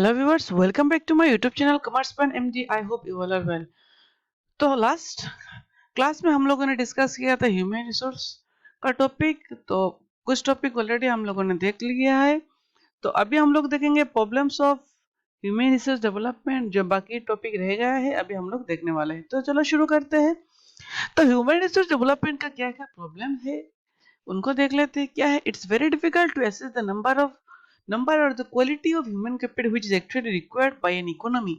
Hello viewers, welcome back to my YouTube channel Commerce Pan MD. I hope you all are well. तो last class में हम लोगों ने discuss किया था ह्यूमन रिसोर्स का टॉपिक। तो कुछ टॉपिक ऑलरेडी हम लोगों ने देख लिया है। तो अभी हम लोग देखेंगे problems of human resource development. जो बाकी टॉपिक रह गया है अभी हम लोग देखने वाले हैं। तो चलो शुरू करते हैं। तो ह्यूमन रिसोर्स डेवलपमेंट का क्या क्या प्रॉब्लम है उनको देख लेते हैं। क्या है? It's very difficult to assess the number और the quality of human capital which is actually required by an economy.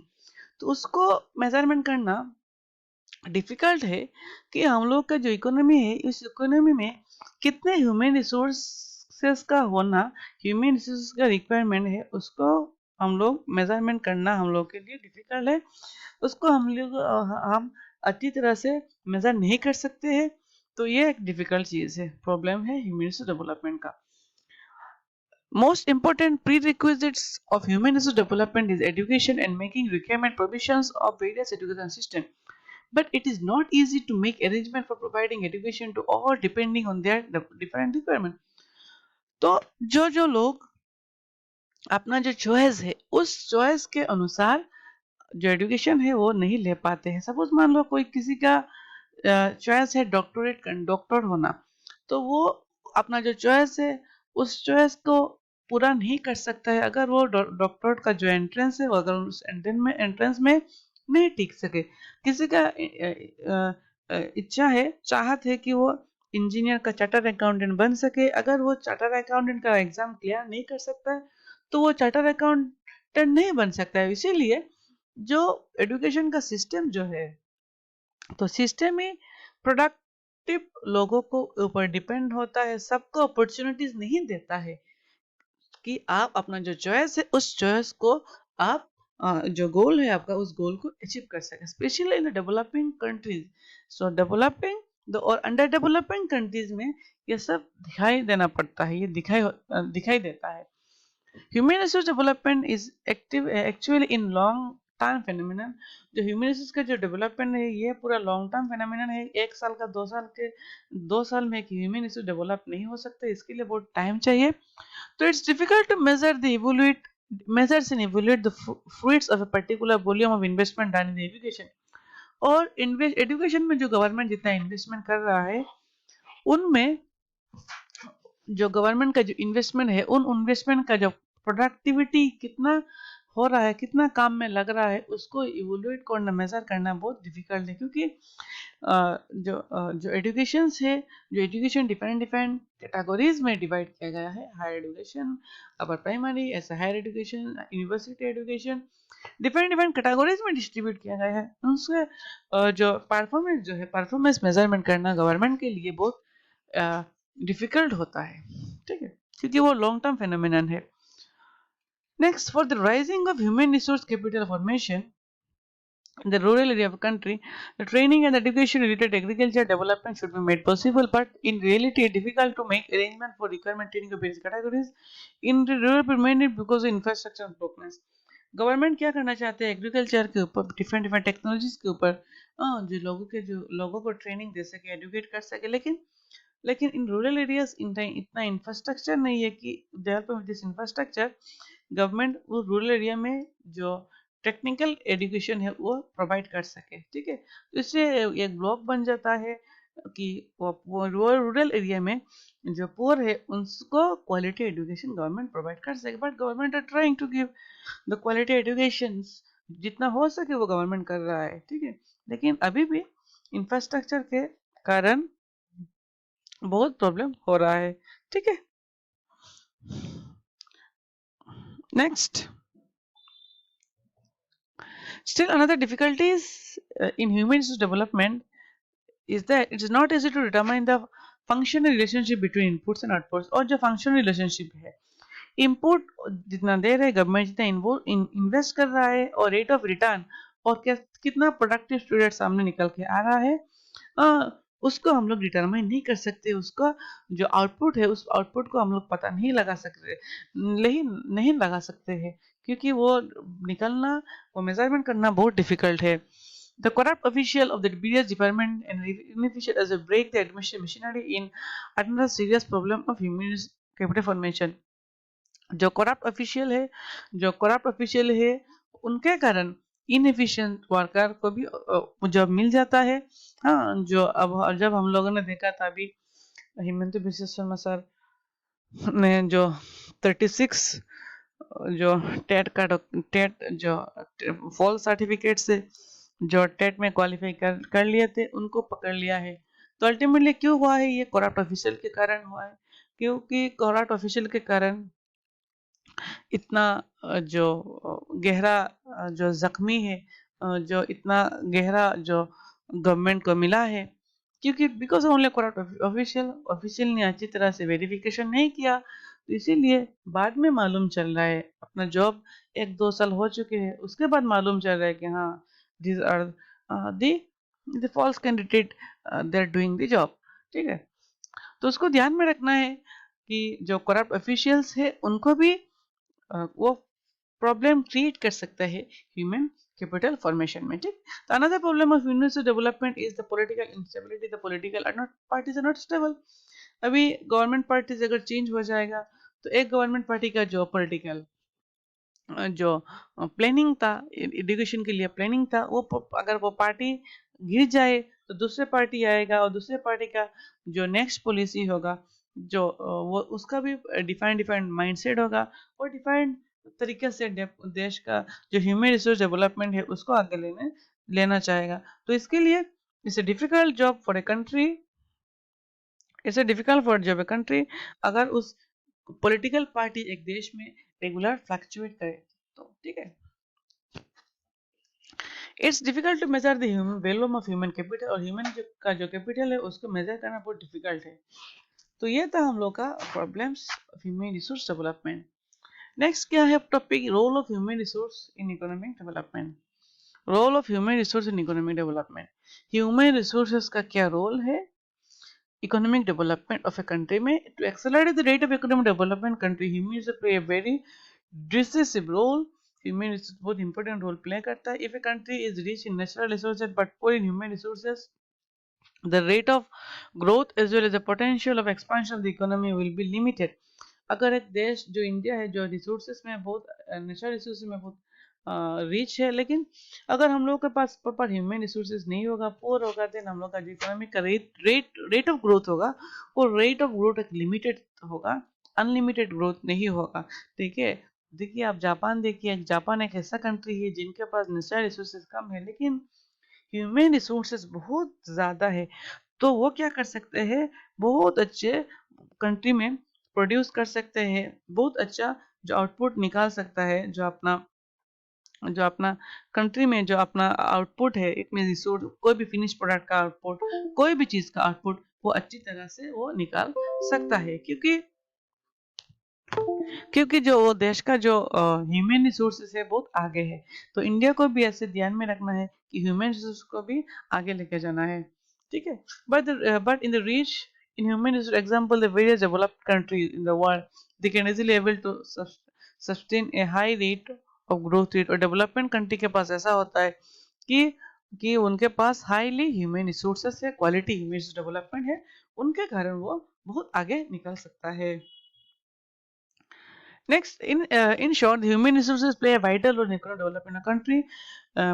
तो उसको मेजरमेंट करना डिफिकल्ट है कि हम लोग का जो इकोनॉमी है इस इकोनॉमी में कितने ह्यूमन रिसोर्सेस का होना, ह्यूमन रिसोर्स का रिक्वायरमेंट है, उसको हम लोग मेजरमेंट करना हम लोग के लिए डिफिकल्ट है। उसको हम अच्छी तरह से मेजर नहीं कर सकते हैं। तो ये एक डिफिकल्ट चीज है, प्रॉब्लम है ह्यूमन रिसोर्स डेवलपमेंट का। Most important prerequisites of human resource development is education and making requirement provisions of various education system. But it is not easy to make arrangement for providing education to all depending on their different requirement. तो जो जो लोग अपना जो choice है उस choice के अनुसार जो एजुकेशन है वो नहीं ले पाते हैं। सपोज मान लो कोई किसी का चॉइस है डॉक्टर होना, तो वो अपना जो चॉइस है उस चॉइस को पूरा नहीं कर सकता है अगर वो डॉक्टर का जो एंट्रेंस है वो अगर उस एंट्रेंस में नहीं टिक सके। किसी का इच्छा है, चाहत है कि वो इंजीनियर का चार्टर्ड अकाउंटेंट बन सके, अगर वो चार्टर्ड अकाउंटेंट का एग्जाम क्लियर नहीं कर सकता है तो वो चार्टर्ड अकाउंटेंट नहीं बन सकता है। इसीलिए जो एजुकेशन का सिस्टम जो है, तो सिस्टम ही प्रोडक्टिव लोगों को ऊपर डिपेंड होता है, सबको अपॉर्चुनिटीज नहीं देता है कि आप अपना जो चॉइस है उस चॉइस को आप जो गोल है आपका उस गोल को अचीव कर सके, specially in developing countries. So developing और अंडर डेवलपिंग कंट्रीज में ये सब दिखाई देना पड़ता है, ये दिखाई देता है। Human resource development is active actually in long term phenomenon. जो ह्यूमन रिसोर्स का जो डेवलपमेंट है ये पूरा लॉन्ग टर्म फेनोमेनन है। एक साल का 2 साल में एक ह्यूमन रिसोर्स डेवलप नहीं हो सकता, इसके लिए बहुत टाइम चाहिए। So it's difficult to measures and evaluate the fruits of a particular volume of investment done in education. और एजुकेशन में जो गवर्नमेंट जितना इन्वेस्टमेंट कर रहा है उनमें जो गवर्नमेंट का जो इन्वेस्टमेंट है उन इन्वेस्टमेंट का जो प्रोडक्टिविटी कितना हो रहा है, कितना काम में लग रहा है, उसको इवोल्यूट करना, मेजर करना बहुत डिफिकल्ट है। क्योंकि जो एजुकेशन है, जो एजुकेशन डिफरेंट कैटेगरीज में डिवाइड किया गया है। हायर एजुकेशन, अपर प्राइमरी, ऐसा higher education, university education, different categories में डिस्ट्रीब्यूट किया गया है। उससे जो परफॉर्मेंस मेजरमेंट करना गवर्नमेंट के लिए बहुत डिफिकल्ट होता है, ठीक है, क्योंकि वो लॉन्ग टर्म फेनोमेनन है। Next, for the rising of human resource capital formation in the rural area of a country, the training and education related agriculture development should be made possible, but in reality it's difficult to make arrangement for requirement training of various categories in the rural mainly because of infrastructure brokenness. Government क्या करना चाहते हैं agriculture के ऊपर, different technologies के ऊपर जो लोगों को ट्रेनिंग दे सके, एजुकेट कर सके, लेकिन इन रूरल एरियाज इतना इंफ्रास्ट्रक्चर नहीं है कि डेवलप दिस इंफ्रास्ट्रक्चर गवर्नमेंट वो रूरल एरिया में जो टेक्निकल एजुकेशन है वो प्रोवाइड कर सके, ठीक है। तो इससे एक ब्लॉक बन जाता है कि वो रूरल एरिया में जो पुअर है उनको क्वालिटी एजुकेशन गवर्नमेंट प्रोवाइड कर सके। But government are trying to give the quality education, जितना हो सके वो गवर्नमेंट कर रहा है, ठीक है, लेकिन अभी भी इंफ्रास्ट्रक्चर के कारण बहुत प्रॉब्लम हो रहा है, ठीक है। Next, still another difficulties in human resource development is that it is not easy to determine the functional relationship between inputs and outputs। और जो functional relationship है, इनपुट जितना दे रहे गवर्नमेंट, जितना इन्वेस्ट कर रहा है, और रेट ऑफ रिटर्न, और कितना प्रोडक्टिव स्टूडेंट सामने निकल के आ रहा है, उसको हम लोग डिटरमाइन नहीं कर सकते। उसका जो आउटपुट है उस आउटपुट को हम लोग पता नहीं लगा सकते, नहीं लगा सकते हैं, क्योंकि वो निकलना, वो मेजरमेंट करना बहुत डिफिकल्ट है। The corrupt official of the various department and inefficient as a break the administration machinery in another serious problem of human capital formation। जो करप्ट ऑफिशियल है उनके कारण इनएफिशिएंट वर्कर को भी जॉब मिल जाता है। हाँ, जो अब जब हम लोगों ने देखा था अभी हिमंत बिस्वा शर्मा सर ने जो 36 जो टेट जो फॉल सर्टिफिकेट से जो टेट में क्वालिफाई कर लिए थे उनको पकड़ लिया है। तो अल्टीमेटली क्यों हुआ है? ये करप्ट ऑफिशियल के कारण हुआ है, क्योंकि करप्ट ऑफिशियल के कारण इतना जो गहरा जो जख्मी है, जो इतना गहरा जो गवर्नमेंट को मिला है, क्योंकि बिकॉज ओनली करप्ट ऑफिशियल ने अच्छी तरह से वेरिफिकेशन नहीं किया, तो इसीलिए बाद में मालूम चल रहा है, अपना जॉब 1-2 साल हो चुके हैं उसके बाद मालूम चल रहा है कि हाँ these are the false candidate, they are doing the job। ठीक है, तो उसको ध्यान में रखना है कि जो करप्ट ऑफिशियल्स है उनको भी वो प्रॉब्लम क्रिएट कर सकता है ह्यूमन कैपिटल फॉर्मेशन में। ठीक, तो another problem of university development is the political instability. The political are not parties are not stable. अभी गवर्नमेंट पार्टीज अगर चेंज हो जाएगा तो एक गवर्नमेंट पार्टी का जो पॉलिटिकल जो प्लानिंग था, एजुकेशन के लिए प्लानिंग था, वो अगर वो पार्टी गिर जाए तो दूसरे पार्टी आएगा और दूसरे पार्टी का जो नेक्स्ट पॉलिसी होगा, जो वो उसका भी डिफाइंड माइंडसेट होगा, और डिफाइंड तरीके से देश का जो ह्यूमन रिसोर्स डेवलपमेंट है उसको आगे लेना चाहेगा। तो इसके लिए it's a difficult job for a country, अगर उस पॉलिटिकल पार्टी एक देश में रेगुलर फ्लक्चुएट करे तो। ठीक है, it's difficult to measure the human value of human capital, और ह्यूमन का जो कैपिटल है उसको मेजर करना बहुत डिफिकल्ट है। तो ये था हम लोग का problems of human resource development. Next क्या है topic? Role of human resource in economic development. Role of human resource in economic development, human resources का क्या रोल है economic development of a country में? To accelerate the rate of economic development country human resource play a very decisive role। Human resources बहुत important role play करता है। If a country is rich in natural resources but poor in human resources, the rate of growth as well as the potential of expansion of the economy will be limited। अगर एक देश जो India है, जो resources में बहुत natural resources में बहुत रिच है, लेकिन अगर हम लोग के पास प्रॉपर ह्यूमन रिसोर्सेज नहीं होगा, पोर होगा, देन हम लोग का जो इकोनॉमिक का रेट ऑफ ग्रोथ होगा, वो रेट ऑफ ग्रोथ एक लिमिटेड होगा, अनलिमिटेड ग्रोथ नहीं होगा। ठीक है, देखिए आप जापान देखिए, जापान एक ऐसा कंट्री है जिनके पास नेचुरल रिसोर्सेज कम है लेकिन ह्यूमन रिसोर्सेज बहुत ज़्यादा है। तो वो क्या कर सकते हैं, बहुत अच्छे कंट्री में प्रोड्यूस कर सकते हैं, बहुत अच्छा जो आउटपुट निकाल सकता है, जो अपना कंट्री में जो अपना आउटपुट है, इट मीन रिसोर्स, कोई भी फिनिश प्रोडक्ट का आउटपुट, कोई भी चीज़ का आउटपुट वो अच्छी तरह से वो निकाल सकता है, क्योंकि जो वो देश का जो ह्यूमन रिसोर्सेज है बहुत आगे है। तो इंडिया को भी ऐसे ध्यान में रखना है कि ह्यूमन रिसोर्स को भी आगे लेके जाना है। ठीक है, but in the rich in human resource example the various developed countries in the world, they can easily able to sustain a high rate of growth rate. और डेवलपमेंट कंट्री के पास ऐसा होता है कि उनके पास हाईली ह्यूमन रिसोर्सेस है, क्वालिटी ह्यूमन रिसोर्स डेवलपमेंट है, उनके कारण वो बहुत आगे निकल सकता है। Next, in short, human resources play a vital role in economic development in a country।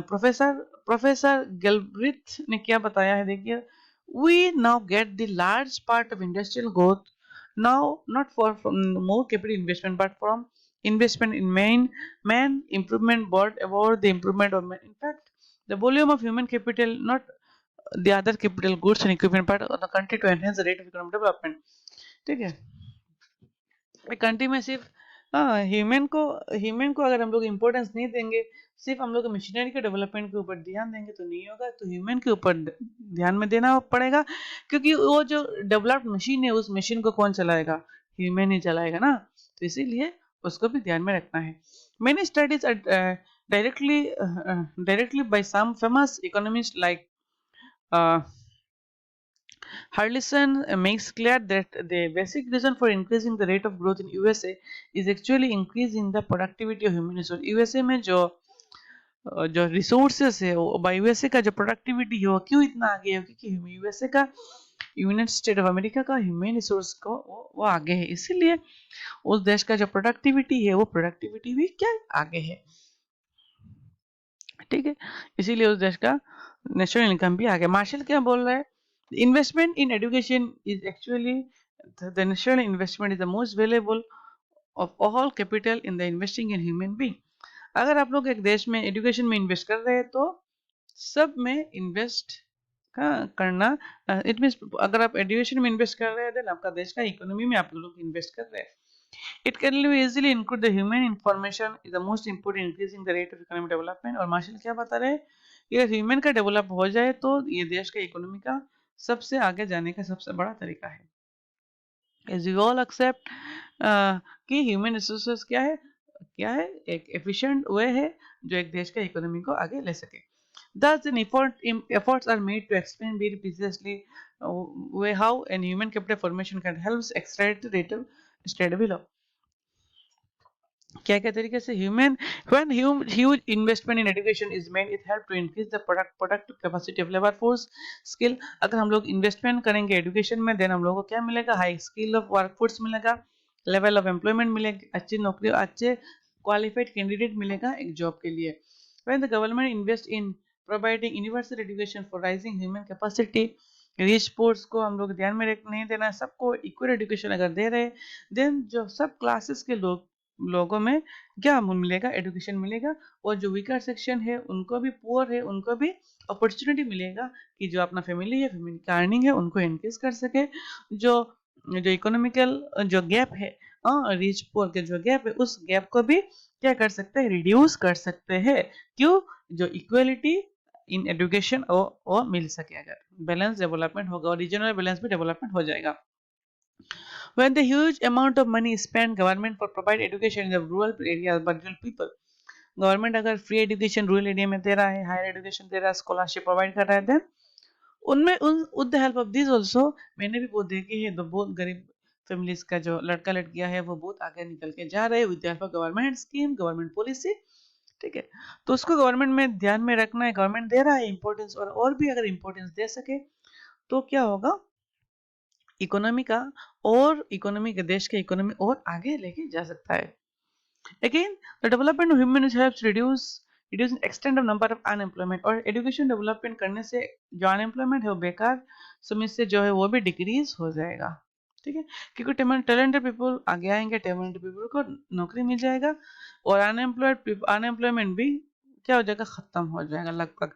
Professor Galbraith ने क्या बताया है, देखिए, we now get the large part of industrial growth now not from more capital investment but from investment in man improvement brought about the improvement of man। In fact, the volume of human capital, not the other capital goods and equipment, but on the country to enhance the rate of economic development। ठीक है, country में सिर्फ human को अगर हम लोग importance नहीं देंगे, सिर्फ हम लोग मशीनरी के डेवलपमेंट के ऊपर ध्यान देंगे तो नहीं होगा। तो ह्यूमन के ऊपर ध्यान में देना पड़ेगा, क्योंकि वो जो डेवलप्ड मशीन है उस मशीन को कौन चलाएगा? ह्यूमन ही चलाएगा ना। तो इसीलिए उसको भी ध्यान में रखना है। Many studies directly by some famous economist like Harlison makes clear that the basic reason for increasing the rate of growth in USA is actually increasing the productivity of human resource। USA में जो resources है, USA का जो productivity है वो क्यों इतना आगे है? क्योंकि यूएसए का यूनाइटेड स्टेट ऑफ अमेरिका का ह्यूमन रिसोर्स को वो आगे है, इसीलिए उस देश का जो प्रोडक्टिविटी है वो प्रोडक्टिविटी भी क्या आगे है, ठीक है, इसीलिए उस देश का नेशनल इनकम भी आगे। मार्शल क्या बोल रहा है, investment in education is actually the national investment is the most valuable of all capital in the investing in human being. अगर आप लोग एक देश में एजुकेशन में इन्वेस्ट कर रहे हैं तो सब में इन्वेस्ट का करना, इट मीन्स अगर आप एजुकेशन में इन्वेस्ट कर रहे हैं देन आपका देश का इकोनॉमी में आप लोग इन्वेस्ट कर रहे हैं। It can easily include the human information is the most important increasing the rate of economic development। और मार्शल क्या बता रहे हैं, ये ह्यूमन का डेवलप हो जाए तो ये देश का इकोनॉमी का सबसे आगे जाने का सबसे बड़ा तरीका है। As you all accept कि ह्यूमन रिसोर्सेज क्या है एक एफिशिएंट वे है जो एक देश का इकोनॉमी को आगे ले सके। Thus, efforts are made to explain very precisely how an human capital formation can help accelerate the rate of state below। क्या क्या तरीके से when huge investment in education is made, it help to increase the productive capacity of labor force skill। अगर हम लोग investment करेंगे education में then हम लोगों को क्या मिलेगा, हाई स्किल ऑफ वर्कफोर्स मिलेगा, लेवल ऑफ एम्प्लॉयमेंट मिलेगी, अच्छी नौकरी, अच्छे क्वालिफाइड कैंडिडेट मिलेगा एक जॉब के लिए। when the government invest in providing universal education for rising human capacity, rich pores को हम लोग ध्यान में नहीं देना, सबको इक्वल एजुकेशन अगर दे रहे देन जो सब क्लासेस के लोगों में क्या मिलेगा, एजुकेशन मिलेगा, और जो वीकर सेक्शन है उनको भी, पुअर है उनको भी अपॉर्चुनिटी मिलेगा कि जो अपना फैमिली है, फैमिली का अर्निंग है उनको इनक्रीज कर सके। जो इकोनॉमिकल जो गैप है, रिच पुअर के जो गैप है उस गैप को भी क्या कर सकते हैं, रिड्यूस कर सकते हैं। क्यों, जो इक्वलिटी इन एजुकेशन वो मिल सके, अगर बैलेंस डेवलपमेंट होगा और रीजनल बैलेंस भी डेवलपमेंट हो जाएगा। When the huge amount of money is spent government for provide education in the rural areas but rural people, government अगर फ्री एजुकेशन रूरल एरिया में दे रहा है, हायर एजुकेशन दे रहा है, स्कॉलरशिप प्रोवाइड कर रहा है, देन उनमें with the help of this also, मैंने भी बहुत देखी है, तो बहुत गरीब फैमिलीज का जो लड़का लड़कियां है वो बहुत आगे निकल के जा रहे हैं with the help of government scheme, government policy, ठीक है। तो उसको गवर्नमेंट में ध्यान में रखना है, गवर्नमेंट दे रहा है इंपॉर्टेंस, और भी अगर इंपॉर्टेंस दे सके तो क्या होगा, इकोनॉमी का और इकोनॉमी के देश के इकोनॉमी और आगे लेके जा सकता है। Again, the development of human helps reducing extent of number of unemployment, और एजुकेशन डेवलपमेंट करने से जो अनएम्प्लॉयमेंट है वो बेकार समस्या जो है वो भी डिक्रीज हो जाएगा, ठीक है, क्योंकि टैलेंटेड पीपल आगे आएंगे, टैलेंटेड पीपल को नौकरी मिल जाएगा और अनएम्प्लॉयमेंट भी क्या हो जाएगा, खत्म हो जाएगा लगभग।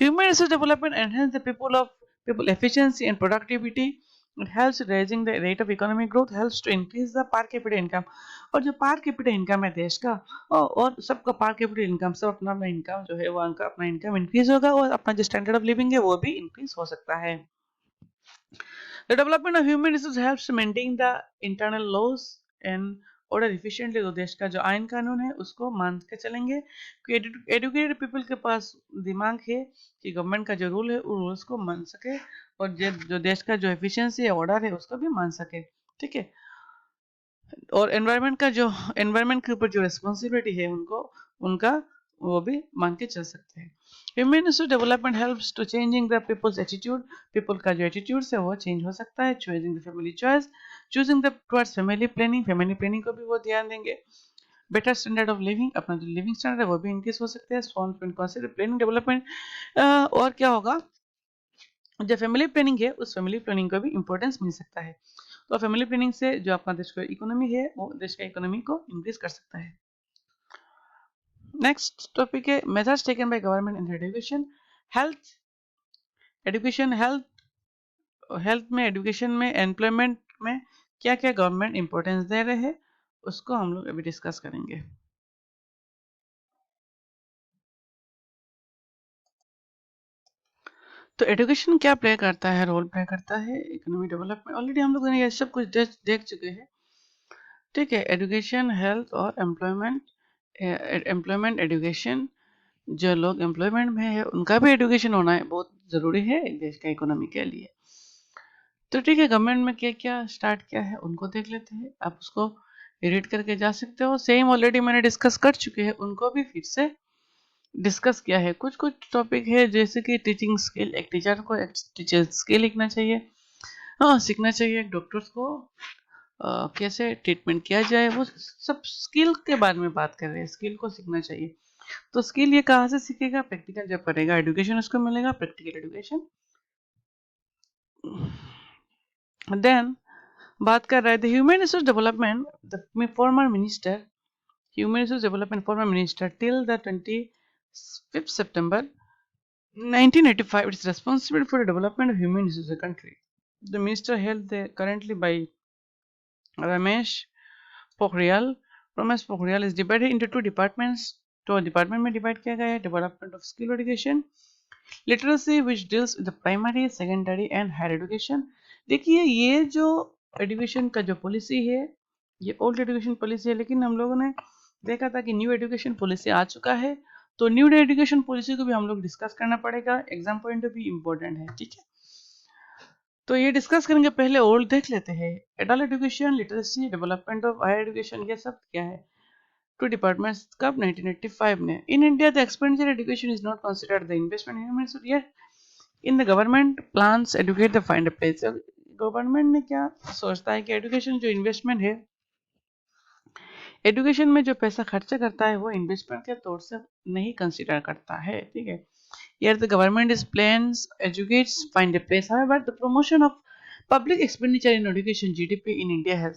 Human resource development enhance the people efficiency and productivity। It helps raising the rate of economic growth, helps to increase the per capita income। और जो per capita income है देश का, और सबका per capita income, सब अपना अपना इनकम जो है वो अपना इनकम इंक्रीज होगा और अपना जो स्टैंडर्ड ऑफ लिविंग है वो भी इंक्रीज हो सकता है। The development of human resources helps to maintain the internal laws and order efficiently। तो देश का जो आयन कानून है उसको मान के चलेंगे कि एजुकेटेड पीपल के पास दिमाग है कि गवर्नमेंट का जो रूल है उस रूल्स को मान सके, और जो देश का जो एफिशिएंसी है, ऑर्डर है, उसको भी मान सके, ठीक है। और एनवायरनमेंट के ऊपर जो रिस्पॉन्सिबिलिटी है उनका वो भी मान के चल सकते हैं। Human resource development helps to changing the people's attitude. People का जो एटीट्यूड है वो चेंज हो सकता है। Choosing the family choice, choosing the towards family planning को भी वो ध्यान देंगे। बेटर स्टैंडर्ड ऑफ लिविंग, अपना जो लिविंग स्टैंडर्ड है वो भी इंक्रीज हो सकते हैं। कंसीडर प्लानिंग डेवलपमेंट, और क्या होगा, जो फैमिली प्लानिंग है उस फैमिली प्लानिंग को भी इंपॉर्टेंस मिल सकता है। तो फैमिली प्लानिंग से जो अपना देश का इकोनॉमी है वो देश का इकोनॉमी को इंक्रीज कर सकता है। नेक्स्ट टॉपिक है measures taken by government in education health. Health में, एजुकेशन में, एम्प्लॉयमेंट में क्या क्या गवर्नमेंट इंपॉर्टेंस दे रहे हैं उसको हम लोग अभी डिस्कस करेंगे। तो एजुकेशन क्या प्ले करता है, रोल प्ले करता है इकोनॉमिक डेवलपमेंट, ऑलरेडी हम लोगों ने ये सब कुछ देख चुके हैं, ठीक है। एजुकेशन, हेल्थ और एम्प्लॉयमेंट एजुकेशन, जो लोग एम्प्लॉयमेंट में है उनका भी एजुकेशन होना है, बहुत ज़रूरी है एक देश का इकोनॉमी के लिए। तो ठीक है, गवर्नमेंट में क्या क्या स्टार्ट किया है उनको देख लेते हैं, आप उसको रीड करके जा सकते हो। सेम ऑलरेडी मैंने डिस्कस कर चुके हैं, उनको भी फिर से डिस्कस किया है। कुछ टॉपिक है जैसे कि टीचिंग स्किल, एक टीचर को एक टीचर स्किल लिखना चाहिए। हाँ, सीखना चाहिए डॉक्टर्स को कैसे ट्रीटमेंट किया जाए, वो सब स्किल के बारे में बात कर रहे हैं, स्किल को सीखना चाहिए। तो स्किल ये कहाँ से सीखेगा? प्रैक्टिकल जब करेगा, एजुकेशन उसको मिलेगा, प्रैक्टिकल एजुकेशन। देन बात कर रहे थे human resource development, the former minister, human resource development former minister till the 25th September 1985 is responsible for the development of human resources in the country. The minister held currently by Ramesh Pokhriyal. Ramesh Pokhriyal is divided into two departments. तो department में divide किया गया है, development of skill education, literacy which deals with primary secondary and higher education. देखिए ये जो education का जो पॉलिसी है, ये ओल्ड एजुकेशन पॉलिसी है, लेकिन हम लोगों ने देखा था कि न्यू एजुकेशन पॉलिसी आ चुका है, तो न्यू एजुकेशन पॉलिसी को भी हम लोग डिस्कस करना पड़ेगा, exam point of view important है, ठीक है। तो ये डिस्कस करेंगे, पहले ओल्ड देख लेते हैं। Adult education, literacy, development of higher education, ये सब क्या है? टू डिपार्टमेंट्स, कब? 1985 में। In India the expenditure education is not considered the investment in human resource yet in the government plans educate the find a place. Government ने क्या सोचता है कि एजुकेशन जो इन्वेस्टमेंट है, एजुकेशन में जो पैसा खर्चा करता है वो इन्वेस्टमेंट के तौर से नहीं कंसिडर करता है, ठीक है। Here the government is plans, educates, find a place. However, the promotion of public expenditure in education (GDP) in India has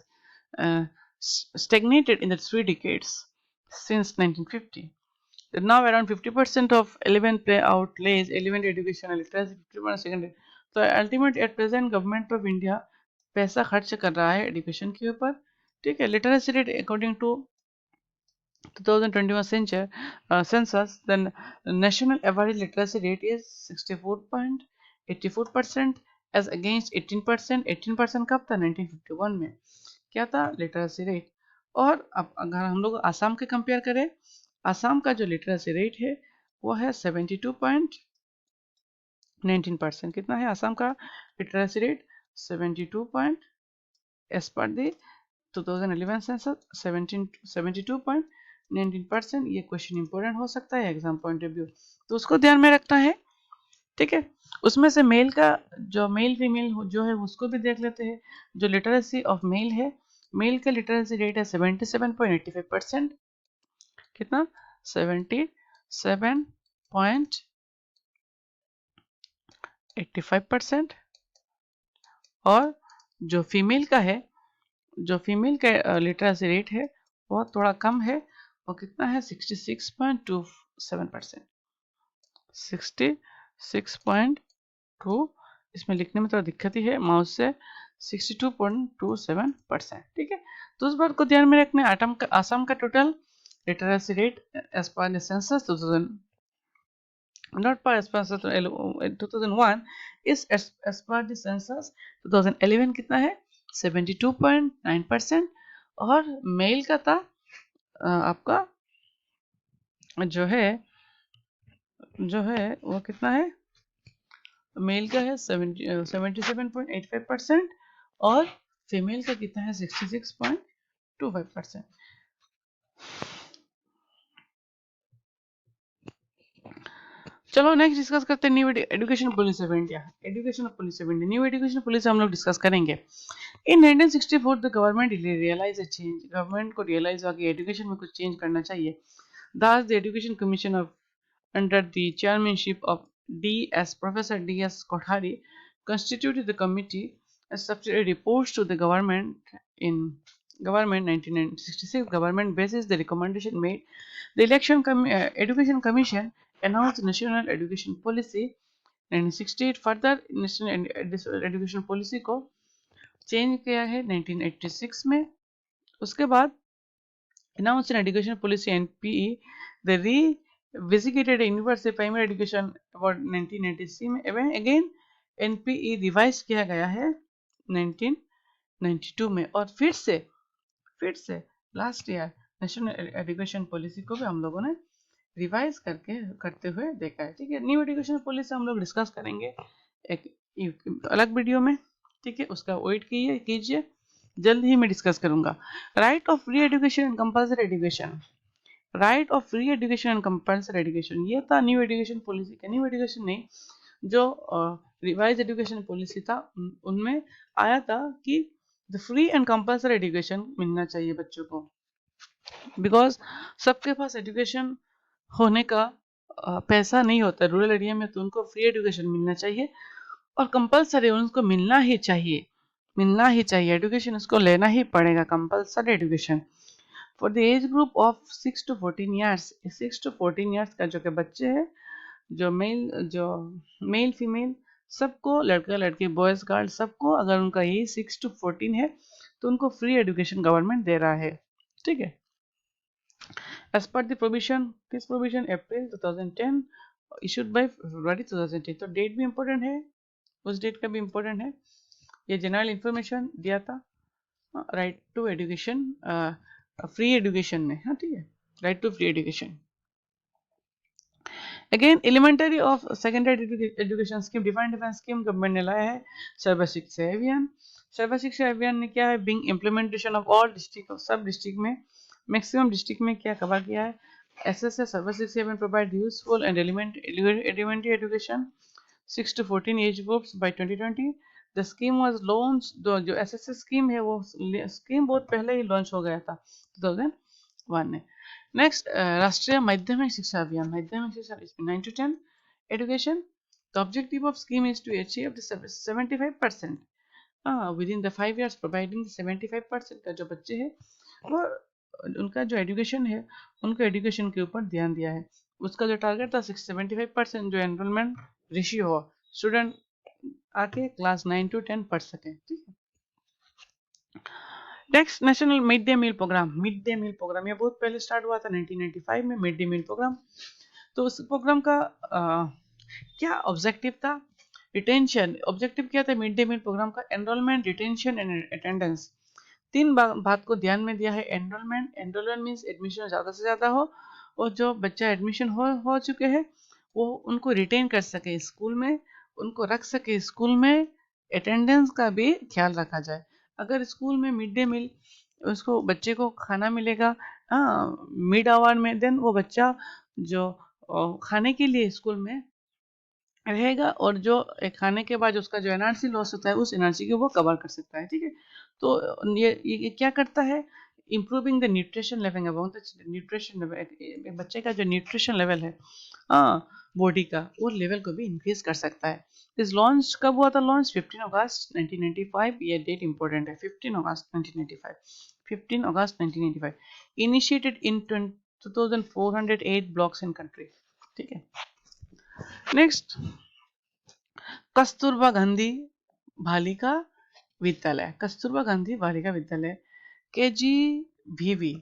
uh, stagnated in the 3 decades since 1950. Now around 50% of 11 play outlays, 11 education and literacy, 51 secondary. So ultimately at present government of India पैसा खर्च कर रहा है education के ऊपर, ठीक है। Literacy rate according to 2021 census, then national average literacy rate is 64.84% as against 18%। 18% कब था? 1951 में क्या था लिटरेसी रेट। और अब अगर हम लोग आसाम के कंपेयर करें, आसाम का जो लिटरेसी रेट है वो है 72.19%। कितना है आसाम का literacy rate? 72 point, as per दी 2011 सेंसस 72.19%। ये क्वेश्चन इंपॉर्टेंट हो सकता है एग्जाम पॉइंट ऑफ व्यू, तो उसको ध्यान में रखना है, ठीक है। उसमें से मेल का जो मेल फीमेल जो है उसको भी देख लेते हैं। जो लिटरेसी ऑफ मेल है, मेल का लिटरेसी रेट है 77.85%। कितना? 77.85%। और जो फीमेल का है, जो फीमेल का लिटरेसी रेट है वो थोड़ा कम है, वो कितना है? 66.27%। 66.2, इसमें लिखने में थोड़ा दिक्कत ही है माउस से, 62.27%, ठीक है। तो उस बात को ध्यान में रखना है। आसाम का total literacy rate as per census 2000 not per as per 2001 is as per the census 2011 कितना है? 72.9%। और मेल का था आपका जो है वो कितना है? मेल का है 77.85% और फीमेल का कितना है? 66.25%। चलो नेक्स्ट डिस्कस करते हैं new education policy of India. Education policy of India, new education policy हम लोग डिस्कस करेंगे। In 1964 the government realize a change, government को रियलाइज हुआ कि एजुकेशन में कुछ चेंज करना चाहिए। Thus, the Education Commission under the chairmanship of Professor D.S. Kothari constituted the committee and submitted reports to the government in 1966. Government basis the recommendation made. The Education Commission announced National Education Policy 1968. Further, National Education Policy को change किया है 1986 में। उसके बाद announced an education policy NPE, the revisited universal primary education about 1993 में। again NPE revise किया गया है 1992 में। और फिर से last year national education policy को भी हम लोगों ने रिवाइज करते हुए देखा है, ठीक है। न्यू एजुकेशन पॉलिसी हम लोग डिस्कस करेंगे एक अलग वीडियो में, ठीक है। उसका वेट कीजिए, जल्द ही मैं डिस्कस करूंगा। Right of free education and compulsory education, right of free education and compulsory education, ये था न्यू एजुकेशन पॉलिसी का। न्यू एजुकेशन नहीं, जो रिवाइज एजुकेशन पॉलिसी था, उनमें आया था कि the free and compulsory education मिलना चाहिए बच्चों को, बिकॉज सबके पास एजुकेशन होने का पैसा नहीं होता रूरल एरिया में, तो उनको फ्री एजुकेशन मिलना चाहिए और कंपल्सरी उनको मिलना ही चाहिए, मिलना ही चाहिए एजुकेशन, उसको लेना ही पड़ेगा compulsory education for the age group of 6 to 14 years. 6 to 14 years का जो के बच्चे हैं, जो मेल फीमेल सबको, लड़का लड़की बॉयज गर्ल सबको, अगर उनका एज 6 to 14 है तो उनको फ्री एजुकेशन गवर्नमेंट दे रहा है, ठीक है। As per the provision, this provision April 2010 issued by February 2010, तो डेट भी इम्पोर्टेंट है, उस डेट का भी इम्पोर्टेंट है। ये जनरल इंफॉर्मेशन दिया था right to education, free education में, हाँ ठीक है, right to free education. Again elementary of secondary education scheme, different scheme government ने लाया है। सर्व शिक्षा अभियान, सर्व शिक्षा अभियान ने क्या है, being implementation of all district, सब डिस्ट्रिक्ट में, मैक्सिमम डिस्ट्रिक्ट में क्या कवर किया है। SSA Sarva Shiksha Abhiyan provide useful and elementary education 6 to 14 age groups by 2020। The scheme was launch, जो एसएसए स्कीम है वो स्कीम बहुत पहले ही लॉन्च हो गया था 2001 में। नेक्स्ट राष्ट्रीय माध्यमिक शिक्षा अभियान, माध्यमिक शिक्षा 9 to 10 education, the objective of scheme is to achieve the 75% within the 5 years, providing 75% का जो बच्चे हैं वो उनका जो एजुकेशन है, उनको एजुकेशन के ऊपर ध्यान दिया है। उसका जो टारगेट था 75% जो एनरोलमेंट रेशियो हो, स्टूडेंट आके क्लास 9 to 10 पढ़ सकें, ठीक है। Next national mid day meal programme, mid day meal programme ये बहुत पहले स्टार्ट हुआ था 1995 में, मिड डे मील प्रोग्राम। तो उस प्रोग्राम का क्या ऑब्जेक्टिव था, रिटेंशन, ऑब्जेक्टिव क्या था मिड डे मील प्रोग्राम का, एनरोलमेंट, रिटेंशन एंड अटेंडेंस, तीन बात को ध्यान में दिया है। एनरोलमेंट, एनरोलमेंट मीन्स एडमिशन ज़्यादा से ज़्यादा हो, और जो बच्चा एडमिशन हो चुके हैं वो उनको रिटेन कर सके स्कूल में, उनको रख सके स्कूल में, अटेंडेंस का भी ख्याल रखा जाए। अगर स्कूल में मिड डे मील उसको बच्चे को खाना मिलेगा मिड आवर में, देन वो बच्चा जो खाने के लिए स्कूल में रहेगा, और जो खाने के बाद उसका जो एनर्जी लॉस होता है उस एनर्जी को वो कवर कर सकता है, ठीक है। तो ये क्या करता है, improving the nutrition level, about the nutrition level, बच्चे का जो न्यूट्रिशन लेवल है बॉडी का, वो लेवल को भी इंक्रीज कर सकता है। इस लॉन्च कब हुआ था, लॉन्च 15 अगस्त 1995, ये डेट इंपॉर्टेंट है, 15 अगस्त 1995, 15 अगस्त 1995, initiated in 2408 blocks in country, ठीक है। नेक्स्ट कस्तूरबा गांधी बालिका विद्यालय, कस्तूरबा गांधी बालिका विद्यालय KGBV,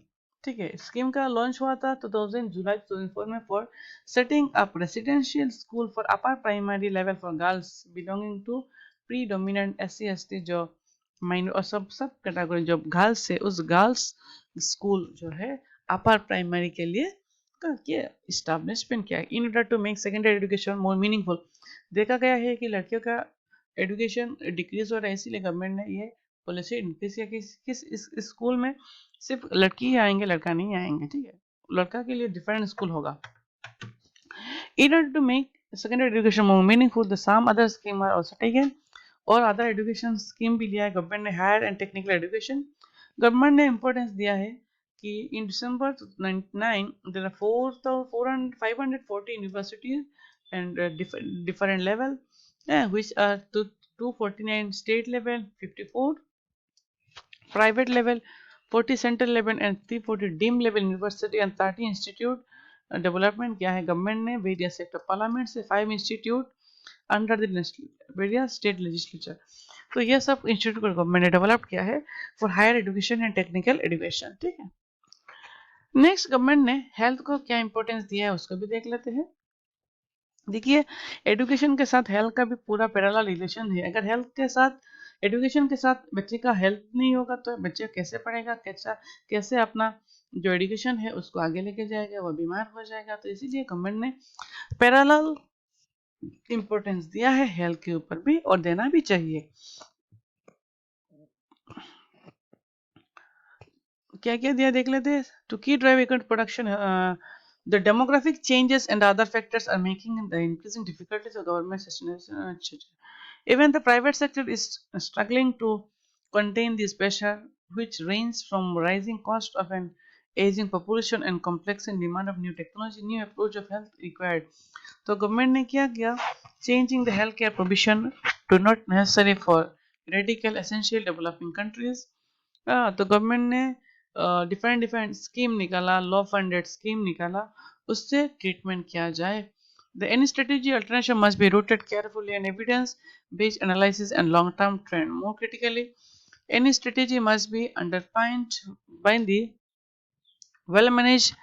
ठीक है। स्कीम का लॉन्च हुआ था 2000 जुलाई 2004 में for setting up residential school for upper primary level for girls belonging to predominant SC ST जो माइनर और सब कैटेगरी जो गर्ल्स है, उस गर्ल्स स्कूल जो है अपर प्राइमरी के लिए क्या इस्टेब्लिशमेंट किया in order to make secondary education more meaningful. देखा गया है कि लड़कियों का एजुकेशन डिक्रीज हो रहा है, इसीलिए गवर्नमेंट ने ये पॉलिसी इंक्रीज किया कि इस स्कूल में सिर्फ लड़की ही आएंगे, लड़का नहीं आएंगे, ठीक है। लड़का के लिए डिफरेंट स्कूल होगा। In order to make secondary education more meaningful, the some other scheme are also taken, और अदर एजुकेशन स्कीम भी लिया है गवर्नमेंट ने। Higher and technical education, government ने इंपॉर्टेंस दिया है कि in December 1999 there are 540 universities and different level, which are 249 state level, 54 private level, 40 central level and 340 deemed level university and 30 institute development किया है गवर्नमेंट ने various sector parliament से 5 institute under the various state legislature. तो ये सब institute को government ने develop किया है for higher education and technical education, ठीक है। नेक्स्ट गवर्नमेंट ने हेल्थ को क्या इंपॉर्टेंस दिया है उसको भी देख लेते हैं। देखिए एजुकेशन के साथ हेल्थ का भी पूरा पैरेलल रिलेशन है। अगर हेल्थ के साथ एजुकेशन के साथ बच्चे का हेल्थ नहीं होगा तो बच्चे कैसे पढ़ेगा, कैसे अपना जो एजुकेशन है उसको आगे लेके जाएगा, वो बीमार हो जाएगा। तो इसीलिए गवर्नमेंट ने पैरेलल इंपॉर्टेंस दिया है हेल्थ के ऊपर भी, और देना भी चाहिए। क्या क्या दिया देख लेते हैं। टू की drive economic production, The demographic changes and other factors are making the increasing difficulties of government sustainability. Even the private sector is struggling to contain this pressure, which ranges from rising cost of an aging population and complex and demand of new technology, new approach of health required. तो government ने क्या किया, changing the healthcare provision to not necessary for radical essential developing countries. तो government ने different different scheme निकाला, लो funded scheme निकाला, उससे treatment किया जाए. The any strategy alternation must be rooted carefully in evidence-based analysis and long-term trend. More critically, any strategy must be underpinned by the well-managed,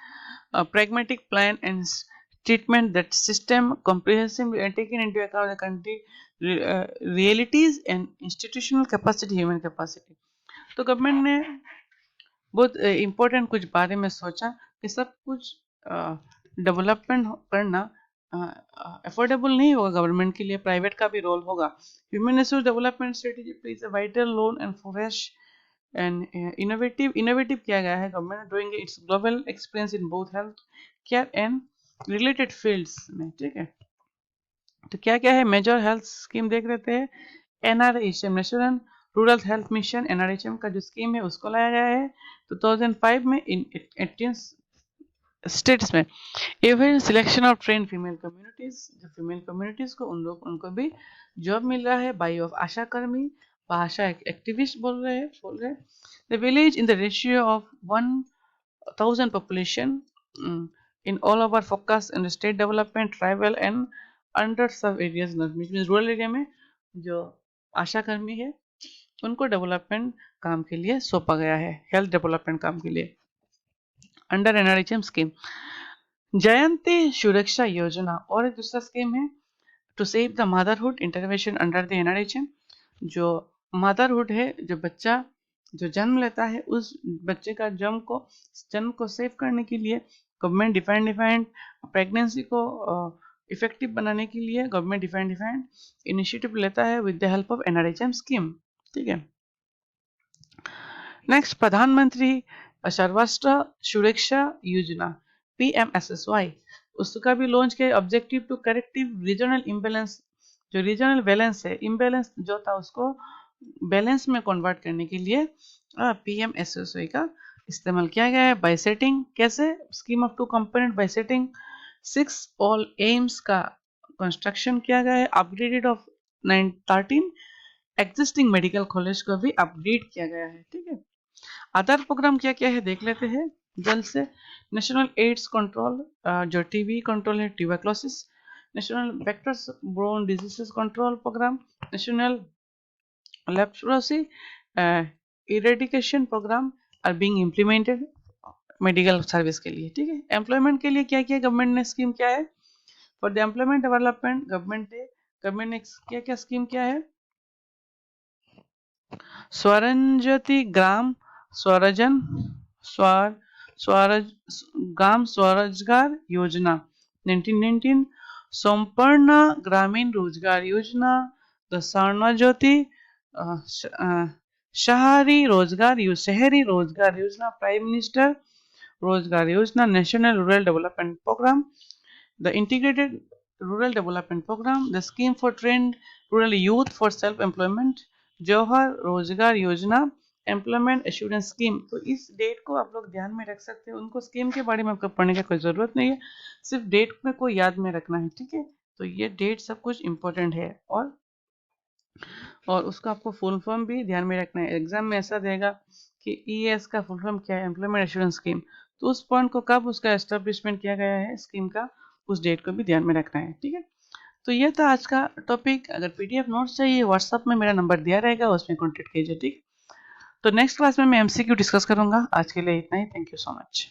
pragmatic plan and treatment that system comprehensively and taken into account the country realities and institutional capacity, human capacity. तो government ने बहुत important कुछ बारे में सोचा कि सब कुछ डेवलपमेंट करना अफोर्डेबल नहीं होगा गवर्नमेंट के लिए, प्राइवेट का भी रोल होगा. Human resource development strategy plays a vital role and fresh and innovative किया गया है government doing its global experience in both health care and related fields में. ठीक है, तो क्या क्या है मेजर हेल्थ स्कीम देख लेते हैं. NRHM national rural health mission, NRHM का जो स्कीम है उसको लाया गया है 2005 में इन 18 स्टेट्स में. एवं selection of train female communities, जो फीमेल कम्युनिटीज को उनको भी जॉब मिल रहा है बाई ऑफ आशा कर्मी, आशा एक्टिविस्ट बोल रहे. The village in the ratio of 1000 population in all over focus in the state development, tribal and underserved areas, which means rural area में जो आशा कर्मी है उनको डेवलपमेंट काम के लिए सौंपा गया है, हेल्थ डेवलपमेंट काम के लिए अंडर NRHM स्कीम. जयंती सुरक्षा योजना और एक दूसरा स्कीम है to save the motherhood intervention under the NRHM. जो मदरहुड है, जो बच्चा जो जन्म लेता है उस बच्चे का जन्म को सेव करने के लिए गवर्नमेंट डिफाइंड प्रेगनेंसी को इफेक्टिव बनाने के लिए गवर्नमेंट डिफाइंड इनिशिएटिव लेता है with the help of NRHM scheme. ठीक है, नेक्स्ट प्रधानमंत्री सर्वराष्ट्र सुरक्षा योजना PMSSY, उसका भी लॉन्च किया. Objective to corrective regional imbalance, जो रीजनल बैलेंस है, इम्बैलेंस जो था उसको बैलेंस में कन्वर्ट करने के लिए PMSSY का इस्तेमाल किया गया है. बाय सेटिंग, कैसे, scheme of 2 component bye setting 6 all AIIMS का कंस्ट्रक्शन किया गया है. Upgraded of 13 existing medical college को भी अपग्रेड किया गया है. ठीक है, अदर प्रोग्राम क्या क्या है देख लेते हैं जल्द से. नेशनल एड्स कंट्रोल, जो टीबी कंट्रोल है, tuberculosis. National vectors borne diseases control programme. National leprosy eradication programme are being implemented medical service के लिए. ठीक है, एम्प्लॉयमेंट के लिए क्या क्या गवर्नमेंट ने स्कीम क्या है. For the employment development government ने क्या क्या स्कीम किया है. स्वरंजति ग्राम स्वरजन ग्राम स्वरोजगार योजना 1919. संपूर्ण ग्रामीण रोजगार योजना, द स्वर्ण ज्योति शहरी रोजगार योजना, prime minister Rozgar Yojana, national rural development programme, the integrated rural development programme, the scheme for trained rural youth for self employment, Jawahar Rozgar Yojana, employment assurance scheme. तो इस डेट को आप लोग ध्यान में रख सकते हैं. उनको स्कीम के बारे में आपको पढ़ने की कोई ज़रूरत नहीं है, सिर्फ डेट में को याद में रखना है. ठीक है, तो ये डेट सब कुछ इम्पोर्टेंट है और उसका आपको फुल फॉर्म भी ध्यान में रखना है. एग्जाम में ऐसा देगा कि ES का फुल फॉर्म क्या है, एम्प्लॉयमेंट एश्योरेंस स्कीम. तो उस पॉइंट को कब उसका एस्टेब्लिशमेंट किया गया है स्कीम का, उस डेट को भी ध्यान में रखना है. ठीक है, तो ये था आज का टॉपिक. अगर PDF नोट्स चाहिए व्हाट्सएप में मेरा नंबर दिया रहेगा, उसमें कॉन्टेक्ट कीजिए. ठीक, तो नेक्स्ट क्लास में मैं MCQ डिस्कस करूंगा. आज के लिए इतना ही. Thank you so much.